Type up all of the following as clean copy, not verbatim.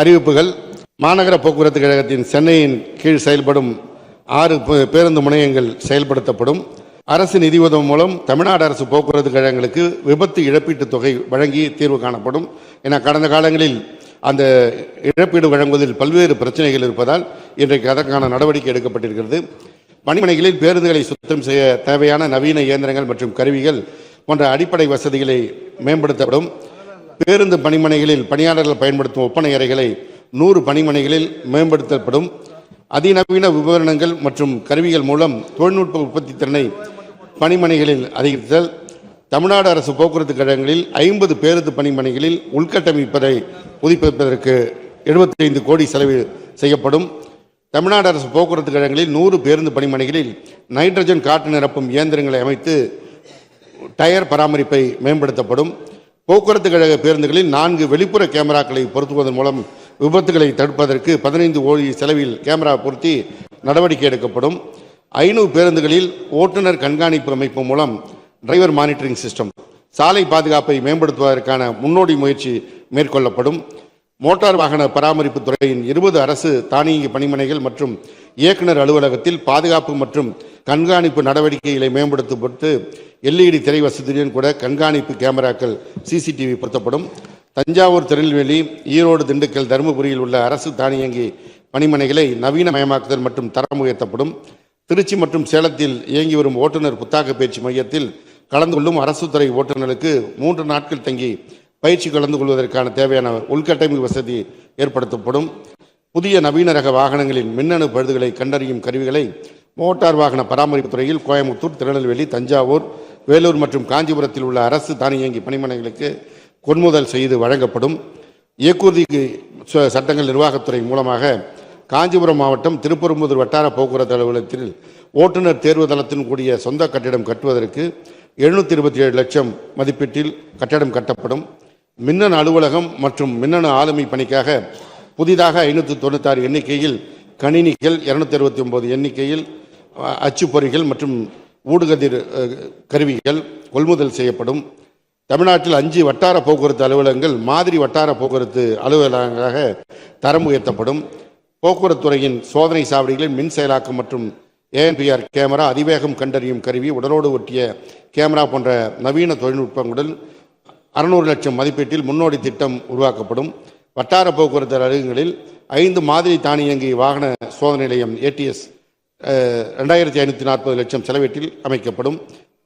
அறிவிப்புகள். மாநகர போக்குவரத்து கழகத்தின் சென்னையின் கீழ் செயல்படும் 6 பேருந்து முனையங்கள் செயல்படுத்தப்படும். அரசு நிதி உதவி மூலம் தமிழ்நாடு அரசு போக்குவரத்து கழகங்களுக்கு விபத்து இழப்பீட்டுத் தொகை வழங்கி தீர்வு காணப்படும். என கடந்த காலங்களில் அந்த இழப்பீடு வழங்குவதில் பல்வேறு பிரச்சனைகள் இருப்பதால் இன்றைக்கு அதற்கான நடவடிக்கை எடுக்கப்பட்டிருக்கிறது. பணிமனைகளில் பேருந்துகளை சுத்தம் செய்ய தேவையான நவீன இயந்திரங்கள் மற்றும் கருவிகள் போன்ற அடிப்படை வசதிகளை மேம்படுத்தப்படும். பேருந்து பணிமனைகளில் பணியாளர்கள் பயன்படுத்தும் ஒப்பனை அறைகளை 100 பணிமனைகளில் மேம்படுத்தப்படும். அதிநவீன உபகரணங்கள் மற்றும் கருவிகள் மூலம் தொழில்நுட்ப உற்பத்தி திறனை பணிமனைகளில் அதிகரித்தல். தமிழ்நாடு அரசு போக்குவரத்து கழகங்களில் 50 பேருந்து பணிமனைகளில் உள்கட்டமைப்பதை புதுப்பிப்பதற்கு 75 கோடி செலவு செய்யப்படும். தமிழ்நாடு அரசு போக்குவரத்து கழகங்களில் 100 பேருந்து பணிமனைகளில் நைட்ரஜன் காற்று நிரப்பும் இயந்திரங்களை அமைத்து டயர் பராமரிப்பை மேம்படுத்தப்படும். போக்குவரத்து கழக பேருந்துகளில் 4 வெளிப்புற கேமராக்களை பொருத்துவதன் மூலம் விபத்துகளை தடுப்பதற்கு 15 கோடி செலவில் கேமரா பொருத்தி நடவடிக்கை எடுக்கப்படும். 500 பேருந்துகளில் ஓட்டுநர் கண்காணிப்பு அமைப்பு மூலம் டிரைவர் மானிட்டரிங் சிஸ்டம் சாலை பாதுகாப்பை மேம்படுத்துவதற்கான முன்னோடி முயற்சி மேற்கொள்ளப்படும். மோட்டார் வாகன பராமரிப்பு துறையின் 20 அரசு தானியங்கி பணிமனைகள் மற்றும் இயக்குநர் அலுவலகத்தில் பாதுகாப்பு மற்றும் கண்காணிப்பு நடவடிக்கைகளை மேம்படுத்தப்பட்டு LED திரை வசதியுடன் கூட கண்காணிப்பு கேமராக்கள் CCTV பொருத்தப்படும். தஞ்சாவூர், திருநெல்வேலி, ஈரோடு, திண்டுக்கல், தருமபுரியில் உள்ள அரசு தானியங்கி பணிமனைகளை நவீனமயமாக்குதல் மற்றும் தரம் உயர்த்தப்படும். திருச்சி மற்றும் சேலத்தில் இயங்கி வரும் ஓட்டுநர் புத்தாக்க பயிற்சி மையத்தில் கலந்து கொள்ளும் அரசு துறை ஓட்டுநருக்கு 3 நாட்கள் தங்கி பயிற்சி கலந்து கொள்வதற்கான தேவையான உள்கட்டமைப்பு வசதி ஏற்படுத்தப்படும். புதிய நவீன ரக வாகனங்களின் மின்னணு பழுதுகளை கண்டறியும் கருவிகளை மோட்டார் வாகன பராமரிப்பு துறையில் கோயம்புத்தூர், திருநெல்வேலி, தஞ்சாவூர், வேலூர் மற்றும் காஞ்சிபுரத்தில் உள்ள அரசு தானியங்கி பணிமனைகளுக்கு கொள்முதல் செய்து வழங்கப்படும். இயக்குறுதி சட்டங்கள் நிர்வாகத்துறை மூலமாக காஞ்சிபுரம் மாவட்டம் திருப்பெரும்புதூர் வட்டார போக்குவரத்து அலுவலகத்தில் ஓட்டுநர் தேர்வு தளத்தின் கூடிய சொந்த கட்டிடம் கட்டுவதற்கு 727 லட்சம் மதிப்பீட்டில் கட்டடம் கட்டப்படும். மின்னணு அலுவலகம் மற்றும் மின்னணு ஆளுமை பணிக்காக புதிதாக 596 எண்ணிக்கையில் கணினிகள், 269 எண்ணிக்கையில் அச்சுப்பொறிகள் மற்றும் ஊடுகதிர் கருவிகள் கொள்முதல் செய்யப்படும். தமிழ்நாட்டில் 5 வட்டார போக்குவரத்து அலுவலகங்கள் மாதிரி வட்டார போக்குவரத்து அலுவலகங்களாக தரம் உயர்த்தப்படும். போக்குவரத்து துறையின் சோதனை சாவடிகளில் மின் செயலாக்கம் மற்றும் ANPR கேமரா, அதிவேகம் கண்டறியும் கருவி, உடலோடு ஒட்டிய கேமரா போன்ற நவீன தொழில்நுட்பங்களுடன் 600 லட்சம் மதிப்பீட்டில் முன்னோடி திட்டம் உருவாக்கப்படும். வட்டார போக்குவரத்து அலுவலகங்களில் 5 மாதிரி தானியங்கி வாகன சோதனை நிலையம் ATS 2540 லட்சம் செலவீட்டில் அமைக்கப்படும்.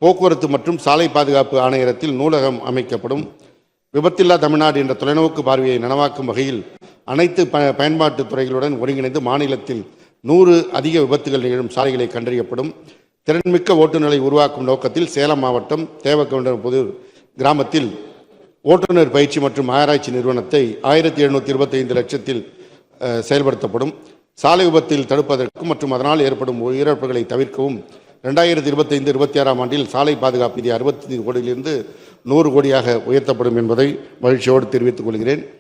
போக்குவரத்து மற்றும் சாலை பாதுகாப்பு ஆணையரத்தில் நூலகம் அமைக்கப்படும். விபத்தில்லா தமிழ்நாடு என்ற தொலைநோக்கு பார்வையை நனவாக்கும் வகையில் அனைத்து பயன்பாட்டு துறைகளுடன் ஒருங்கிணைந்து மாநிலத்தில் 100 அதிக விபத்துகள் நிகழும் சாலைகளை கண்டறியப்படும். திறன்மிக்க ஓட்டுநரை உருவாக்கும் நோக்கத்தில் சேலம் மாவட்டம் தேவக்கவுண்டன்புதூர் கிராமத்தில் ஓட்டுநர் பயிற்சி மற்றும் ஆராய்ச்சி நிறுவனத்தை 1725 லட்சத்தில் செயல்படுத்தப்படும். சாலை விபத்தில் தடுப்பதற்கும் மற்றும் அதனால் ஏற்படும் உயிரிழப்புகளை தவிர்க்கவும் 2025-26 ஆண்டில் சாலை பாதுகாப்பு நிதி 65 கோடியிலிருந்து 100 கோடியாக உயர்த்தப்படும் என்பதை மகிழ்ச்சியோடு தெரிவித்துக் கொள்கிறேன்.